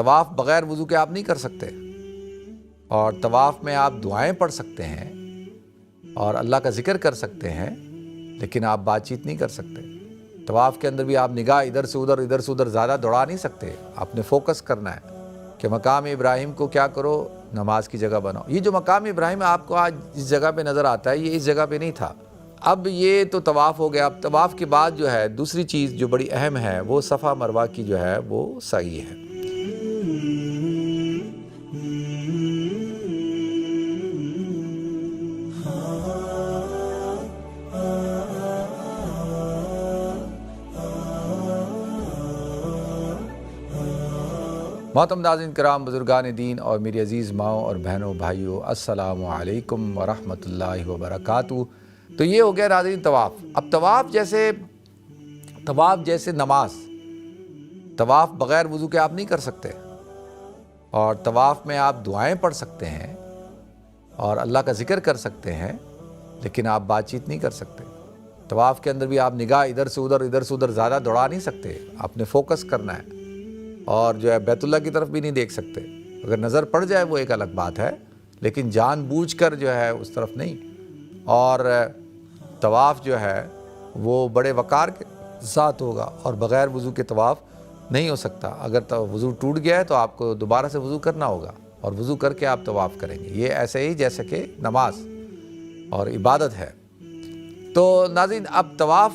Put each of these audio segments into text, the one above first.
طواف بغیر وضو کے آپ نہیں کر سکتے، اور طواف میں آپ دعائیں پڑھ سکتے ہیں اور اللہ کا ذکر کر سکتے ہیں، لیکن آپ بات چیت نہیں کر سکتے۔ طواف کے اندر بھی آپ نگاہ ادھر سے ادھر زیادہ دوڑا نہیں سکتے، آپ نے فوکس کرنا ہے کہ مقام ابراہیم کو کیا کرو، نماز کی جگہ بناؤ۔ یہ جو مقام ابراہیم آپ کو آج اس جگہ پہ نظر آتا ہے، یہ اس جگہ پہ نہیں تھا۔ اب یہ تو طواف ہو گیا۔ اب طواف کے بعد جو ہے دوسری چیز جو بڑی اہم ہے وہ صفا مروہ کی جو ہے وہ سعی ہے۔ محترم ناظرین کرام، بزرگان دین اور میری عزیز ماؤں اور بہنوں بھائیوں، السلام علیکم ورحمۃ اللہ وبرکاتہ۔ تو یہ ہو گیا ناظرین طواف۔ اب طواف جیسے نماز، طواف بغیر وضو کے آپ نہیں کر سکتے، اور طواف میں آپ دعائیں پڑھ سکتے ہیں اور اللہ کا ذکر کر سکتے ہیں، لیکن آپ بات چیت نہیں کر سکتے۔ طواف کے اندر بھی آپ نگاہ ادھر سے ادھر زیادہ دوڑا نہیں سکتے، آپ نے فوکس کرنا ہے، اور جو ہے بیت اللہ کی طرف بھی نہیں دیکھ سکتے۔ اگر نظر پڑ جائے وہ ایک الگ بات ہے، لیکن جان بوجھ کر جو ہے اس طرف نہیں۔ اور طواف جو ہے وہ بڑے وقار کے ساتھ ہوگا، اور بغیر وضو کے طواف نہیں ہو سکتا۔ اگر وضو ٹوٹ گیا ہے تو آپ کو دوبارہ سے وضو کرنا ہوگا، اور وضو کر کے آپ طواف کریں گے۔ یہ ایسے ہی جیسے کہ نماز اور عبادت ہے۔ تو ناظرین، اب طواف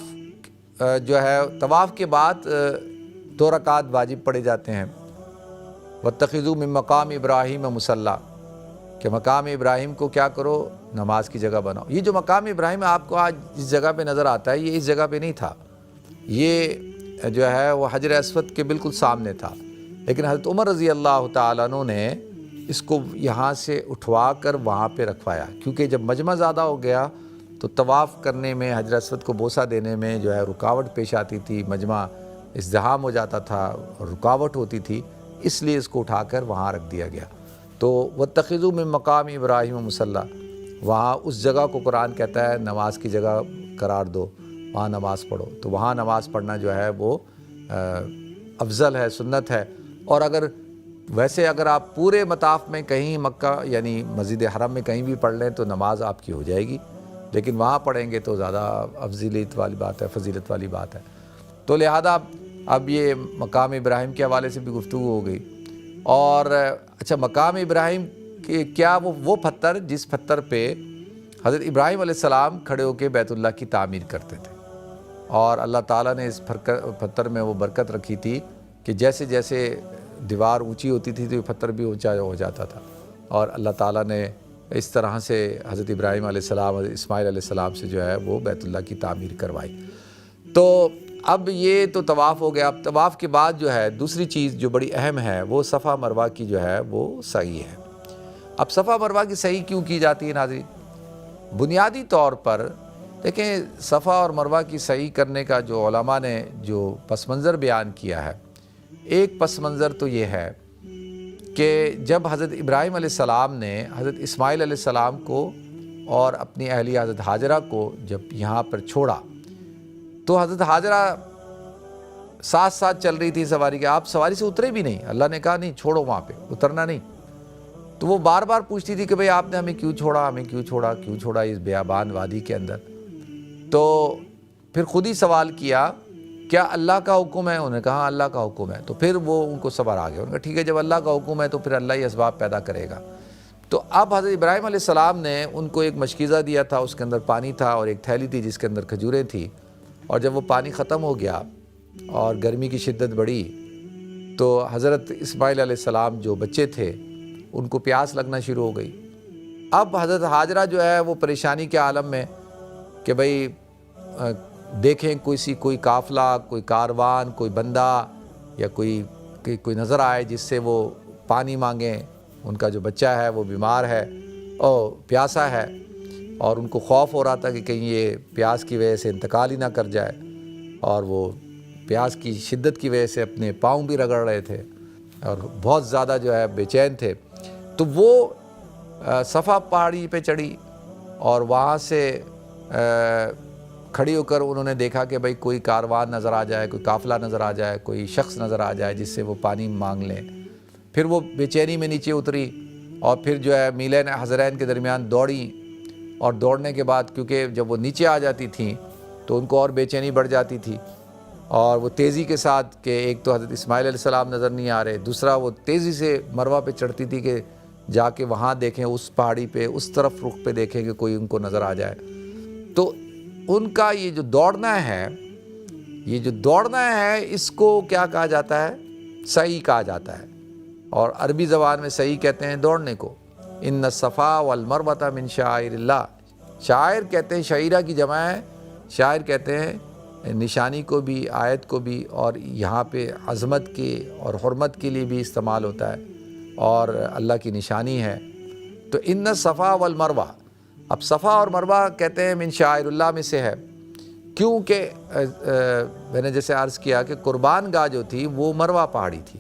جو ہے، طواف کے بعد 2 رکعت واجب پڑھے جاتے ہیں۔ وَاتَّخِذُوا مِن مَقَامِ إِبْرَاهِيمَ مُصَلًّى، کہ مقام ابراہیم کو کیا کرو، نماز کی جگہ بناؤ۔ یہ جو مقام ابراہیم آپ کو آج اس جگہ پہ نظر آتا ہے، یہ اس جگہ پہ نہیں تھا۔ یہ جو ہے وہ حجر اسود کے بالکل سامنے تھا، لیکن حضرت عمر رضی اللہ تعالیٰ عنہ نے اس کو یہاں سے اٹھوا کر وہاں پہ رکھوایا، کیونکہ جب مجمع زیادہ ہو گیا تو طواف کرنے میں، حجر اسود کو بوسہ دینے میں جو ہے رکاوٹ پیش آتی تھی، مجمع ازدحام ہو جاتا تھا، رکاوٹ ہوتی تھی، اس لیے اس کو اٹھا کر وہاں رکھ دیا گیا۔ تو وَاتَّخِذُوا مِن مَقَامِ إِبْرَاهِيمَ مُصَلًّى، وہاں اس جگہ کو قرآن کہتا ہے نماز کی جگہ قرار دو، وہاں نماز پڑھو۔ تو وہاں نماز پڑھنا جو ہے وہ افضل ہے، سنت ہے۔ اور اگر آپ پورے مطاف میں کہیں مکہ یعنی مسجد حرم میں کہیں بھی پڑھ لیں تو نماز آپ کی ہو جائے گی، لیکن وہاں پڑھیں گے تو زیادہ افضلیت والی بات ہے، فضیلت والی بات ہے۔ تو لہذا اب یہ مقام ابراہیم کے حوالے سے بھی گفتگو ہو گئی۔ اور اچھا، مقام ابراہیم کے کیا وہ پتھر جس پتھر پہ حضرت ابراہیم علیہ السلام کھڑے ہو کے بیت اللہ کی تعمیر کرتے تھے، اور اللہ تعالیٰ نے اس پتھر میں وہ برکت رکھی تھی کہ جیسے جیسے دیوار اونچی ہوتی تھی تو یہ پتھر بھی اونچا ہو جاتا تھا، اور اللہ تعالیٰ نے اس طرح سے حضرت ابراہیم علیہ السلام، حضرت اسماعیل علیہ السلام سے جو ہے وہ بیت اللہ کی تعمیر کروائی۔ تو اب یہ تو طواف ہو گیا۔ اب طواف کے بعد جو ہے دوسری چیز جو بڑی اہم ہے وہ صفا مروہ کی جو ہے وہ سعی ہے۔ اب صفا مروہ کی سعی کیوں کی جاتی ہے ناظرین؟ بنیادی طور پر دیکھیں، صفا اور مروہ کی سعی کرنے کا جو علماء نے جو پس منظر بیان کیا ہے، ایک پس منظر تو یہ ہے کہ جب حضرت ابراہیم علیہ السلام نے حضرت اسماعیل علیہ السلام کو اور اپنی اہلیہ حضرت ہاجرہ کو جب یہاں پر چھوڑا، تو حضرت ہاجرہ ساتھ چل رہی تھی سواری کے، آپ سواری سے اترے بھی نہیں، اللہ نے کہا نہیں چھوڑو، وہاں پہ اترنا نہیں۔ تو وہ بار بار پوچھتی تھی کہ بھئی آپ نے ہمیں کیوں چھوڑا اس بیابان وادی کے اندر؟ تو پھر خود ہی سوال کیا، کیا اللہ کا حکم ہے؟ انہوں نے کہا اللہ کا حکم ہے۔ تو پھر وہ ان کو صبر آ گیا، انہوں نے کہا ٹھیک ہے، جب اللہ کا حکم ہے تو پھر اللہ ہی اسباب پیدا کرے گا۔ تو اب حضرت ابراہیم علیہ السلام نے ان کو ایک مشکیزہ دیا تھا، اس کے اندر پانی تھا اور ایک تھیلی تھی جس کے اندر کھجوریں تھیں، اور جب وہ پانی ختم ہو گیا اور گرمی کی شدت بڑھی تو حضرت اسماعیل علیہ السلام جو بچے تھے ان کو پیاس لگنا شروع ہو گئی۔ اب حضرت ہاجرہ جو ہے وہ پریشانی کے عالم میں کہ بھئی دیکھیں کوئی قافلہ، کوئی کاروان، کوئی بندہ یا کوئی نظر آئے جس سے وہ پانی مانگیں، ان کا جو بچہ ہے وہ بیمار ہے اور پیاسا ہے، اور ان کو خوف ہو رہا تھا کہ کہیں یہ پیاس کی وجہ سے انتقال ہی نہ کر جائے، اور وہ پیاس کی شدت کی وجہ سے اپنے پاؤں بھی رگڑ رہے تھے اور بہت زیادہ جو ہے بے چین تھے۔ تو وہ صفا پہاڑی پہ چڑھی، اور وہاں سے کھڑی ہو کر انہوں نے دیکھا کہ بھئی کوئی کاروان نظر آ جائے، کوئی قافلہ نظر آ جائے، کوئی شخص نظر آ جائے جس سے وہ پانی مانگ لیں۔ پھر وہ بے چینی میں نیچے اتری اور پھر جو ہے میلین حضرین کے درمیان دوڑیں، اور دوڑنے کے بعد کیونکہ جب وہ نیچے آ جاتی تھیں تو ان کو اور بے چینی بڑھ جاتی تھی، اور وہ تیزی کے ساتھ کہ ایک تو حضرت اسماعیل علیہ السلام نظر نہیں آ رہے، دوسرا وہ تیزی سے مروہ پہ چڑھتی تھی کہ جا کے وہاں دیکھیں، اس پہاڑی پہ اس طرف رخ پہ دیکھیں کہ کوئی ان کو نظر آ جائے۔ تو ان کا یہ جو دوڑنا ہے، اس کو کیا کہا جاتا ہے؟ سعی کہا جاتا ہے، اور عربی زبان میں سعی کہتے ہیں دوڑنے کو۔ ان الصفا والمروۃ من شعائر اللہ، شاعر کہتے ہیں، شعیرہ کی جمع ہے، شاعر کہتے ہیں نشانی کو بھی، آیت کو بھی، اور یہاں پہ عظمت کے اور حرمت کے لیے بھی استعمال ہوتا ہے، اور اللہ کی نشانی ہے۔ تو ان الصفا والمروہ، اب صفا اور مروہ کہتے ہیں من شعائر اللہ میں سے ہے، کیونکہ میں نے جیسے عرض کیا کہ قربان گاہ جو تھی وہ مروہ پہاڑی تھی،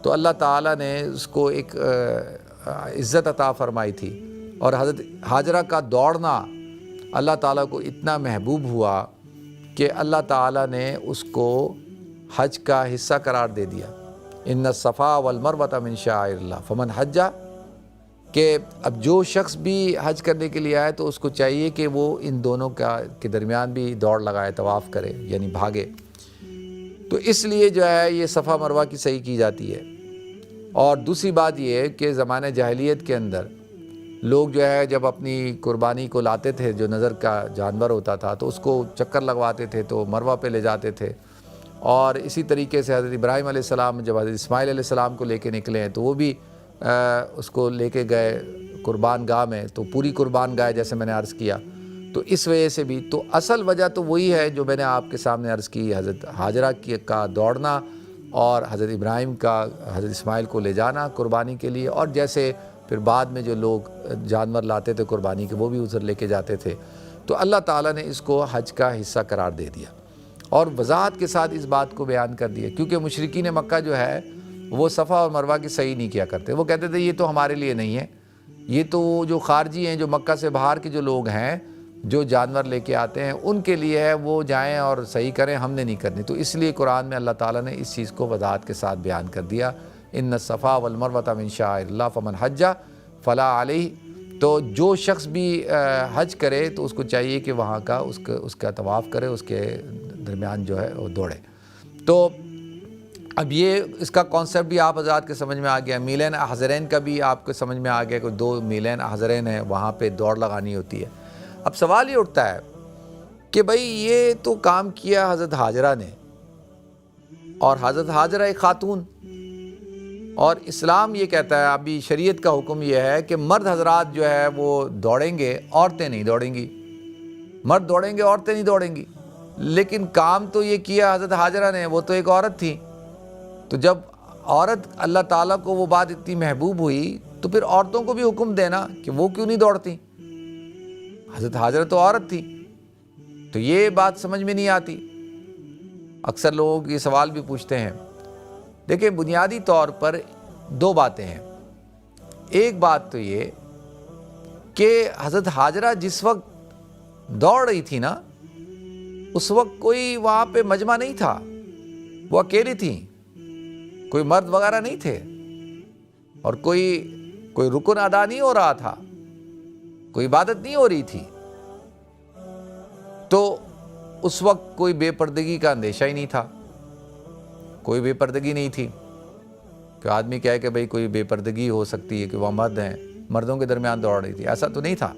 تو اللہ تعالیٰ نے اس کو ایک عزت عطا فرمائی تھی، اور حضرت ہاجرہ کا دوڑنا اللہ تعالیٰ کو اتنا محبوب ہوا کہ اللہ تعالیٰ نے اس کو حج کا حصہ قرار دے دیا۔ ان الصفا والمروۃ من شعائر اللہ فمن حج، کہ اب جو شخص بھی حج کرنے کے لیے آئے تو اس کو چاہیے کہ وہ ان دونوں کے درمیان بھی دوڑ لگائے، طواف کرے، یعنی بھاگے۔ تو اس لیے جو ہے یہ صفا مروہ کی صحیح کی جاتی ہے۔ اور دوسری بات یہ ہے کہ زمانہ جاہلیت کے اندر لوگ جو ہے جب اپنی قربانی کو لاتے تھے، جو نظر کا جانور ہوتا تھا، تو اس کو چکر لگواتے تھے تو مروہ پہ لے جاتے تھے، اور اسی طریقے سے حضرت ابراہیم علیہ السلام جب حضرت اسماعیل علیہ السلام کو لے کے نکلے ہیں تو وہ بھی اس کو لے کے گئے قربان گاہ میں، تو پوری قربان گاہ جیسے میں نے عرض کیا، تو اس وجہ سے بھی تو اصل وجہ تو وہی ہے جو میں نے آپ کے سامنے عرض کی، حضرت ہاجرہ کا دوڑنا اور حضرت ابراہیم کا حضرت اسماعیل کو لے جانا قربانی کے لیے، اور جیسے پھر بعد میں جو لوگ جانور لاتے تھے قربانی کے وہ بھی ادھر لے کے جاتے تھے۔ تو اللہ تعالیٰ نے اس کو حج کا حصہ قرار دے دیا اور وضاحت کے ساتھ اس بات کو بیان کر دیا، کیونکہ مشرکین مکہ جو ہے وہ صفا اور مروہ کی صحیح نہیں کیا کرتے، وہ کہتے تھے یہ تو ہمارے لیے نہیں ہے، یہ تو جو خارجی ہیں، جو مکہ سے باہر کے جو لوگ ہیں، جو جانور لے کے آتے ہیں، ان کے لیے ہے، وہ جائیں اور صحیح کریں، ہم نے نہیں کرنی۔ تو اس لیے قرآن میں اللہ تعالیٰ نے اس چیز کو وضاحت کے ساتھ بیان کر دیا، ان الصفا والمروۃ من شعائر اللہ فمن حج فلا علیہ، تو جو شخص بھی حج کرے تو اس کو چاہیے کہ وہاں کا اس کا طواف کرے، اس کے درمیان جو ہے وہ دوڑے۔ تو اب یہ اس کا کانسیپٹ بھی آپ حضرات کے سمجھ میں آ گیا، میلین حضرین کا بھی آپ کو سمجھ میں آ گیا کہ 2 میلین حضرین ہیں، وہاں پہ دوڑ لگانی ہوتی ہے۔ اب سوال یہ اٹھتا ہے کہ بھئی یہ تو کام کیا حضرت ہاجرہ نے، اور حضرت ہاجرہ ایک خاتون، اور اسلام یہ کہتا ہے، ابھی شریعت کا حکم یہ ہے کہ مرد حضرات جو ہے وہ دوڑیں گے، عورتیں نہیں دوڑیں گی، مرد دوڑیں گے، عورتیں نہیں دوڑیں گی۔ لیکن کام تو یہ کیا حضرت ہاجرہ نے، وہ تو ایک عورت تھی، تو جب عورت اللہ تعالیٰ کو وہ بات اتنی محبوب ہوئی تو پھر عورتوں کو بھی حکم دینا کہ وہ کیوں نہیں دوڑتی، حضرت ہاجرہ تو عورت تھی۔ تو یہ بات سمجھ میں نہیں آتی، اکثر لوگ یہ سوال بھی پوچھتے ہیں۔ دیکھیں بنیادی طور پر 2 باتیں ہیں، ایک بات تو یہ کہ حضرت ہاجرہ جس وقت دوڑ رہی تھی نا، اس وقت کوئی وہاں پہ مجمع نہیں تھا، وہ اکیلی تھیں، کوئی مرد وغیرہ نہیں تھے، اور کوئی رکن ادا نہیں ہو رہا تھا، کوئی عبادت نہیں ہو رہی تھی، تو اس وقت کوئی بے پردگی کا اندیشہ ہی نہیں تھا، کوئی بے پردگی نہیں تھی کہ آدمی کہے کہ بھئی کوئی بے پردگی ہو سکتی ہے کہ وہ مرد ہیں، مردوں کے درمیان دوڑ رہی تھی، ایسا تو نہیں تھا۔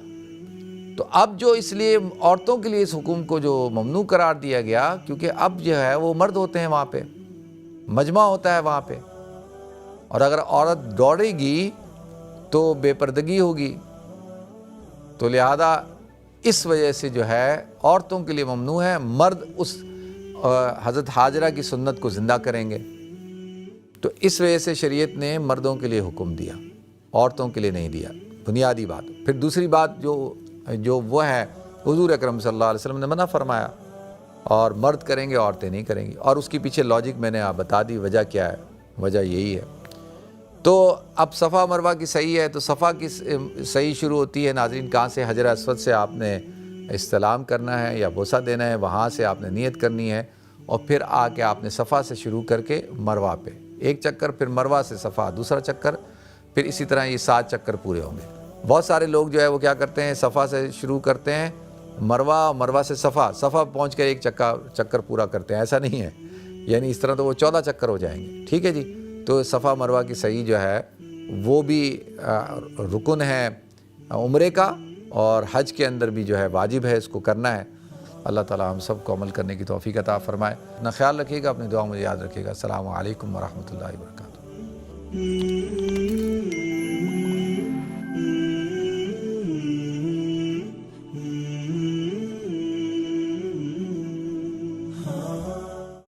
تو اب جو اس لیے عورتوں کے لیے اس حکم کو جو ممنوع قرار دیا گیا، کیونکہ اب جو ہے وہ مرد ہوتے ہیں وہاں پہ، مجمع ہوتا ہے وہاں پہ، اور اگر عورت دوڑے گی تو بے پردگی ہوگی، تو لہذا اس وجہ سے جو ہے عورتوں کے لیے ممنوع ہے، مرد اس حضرت ہاجرہ کی سنت کو زندہ کریں گے۔ تو اس وجہ سے شریعت نے مردوں کے لیے حکم دیا، عورتوں کے لیے نہیں دیا، بنیادی بات۔ پھر دوسری بات جو وہ ہے، حضور اکرم صلی اللہ علیہ وسلم نے منع فرمایا، اور مرد کریں گے، عورتیں نہیں کریں گی، اور اس کی پیچھے لاجک میں نے آپ بتا دی، وجہ کیا ہے، وجہ یہی ہے۔ تو اب صفا مروہ کی صحیح ہے، تو صفا کی صحیح شروع ہوتی ہے ناظرین کہاں سے؟ حجر اسود سے آپ نے استلام کرنا ہے یا بوسہ دینا ہے، وہاں سے آپ نے نیت کرنی ہے، اور پھر آ کے آپ نے صفا سے شروع کر کے مروہ پہ ایک چکر، پھر مروہ سے صفا دوسرا چکر، پھر اسی طرح یہ 7 چکر پورے ہوں گے۔ بہت سارے لوگ جو ہے وہ کیا کرتے ہیں، صفا سے شروع کرتے ہیں مروہ سے صفا پہنچ کر ایک چکر پورا کرتے ہیں، ایسا نہیں ہے، یعنی اس طرح تو وہ 14 چکر ہو جائیں گے، ٹھیک ہے جی۔ تو صفا مروہ کی صحیح جو ہے وہ بھی رکن ہے عمرے کا، اور حج کے اندر بھی جو ہے واجب ہے، اس کو کرنا ہے۔ اللہ تعالیٰ ہم سب کو عمل کرنے کی توفیق عطا فرمائے۔ اپنا خیال رکھیے گا، اپنی دعا مجھے یاد رکھیے گا۔ السلام علیکم ورحمۃ اللہ وبرکاتہ۔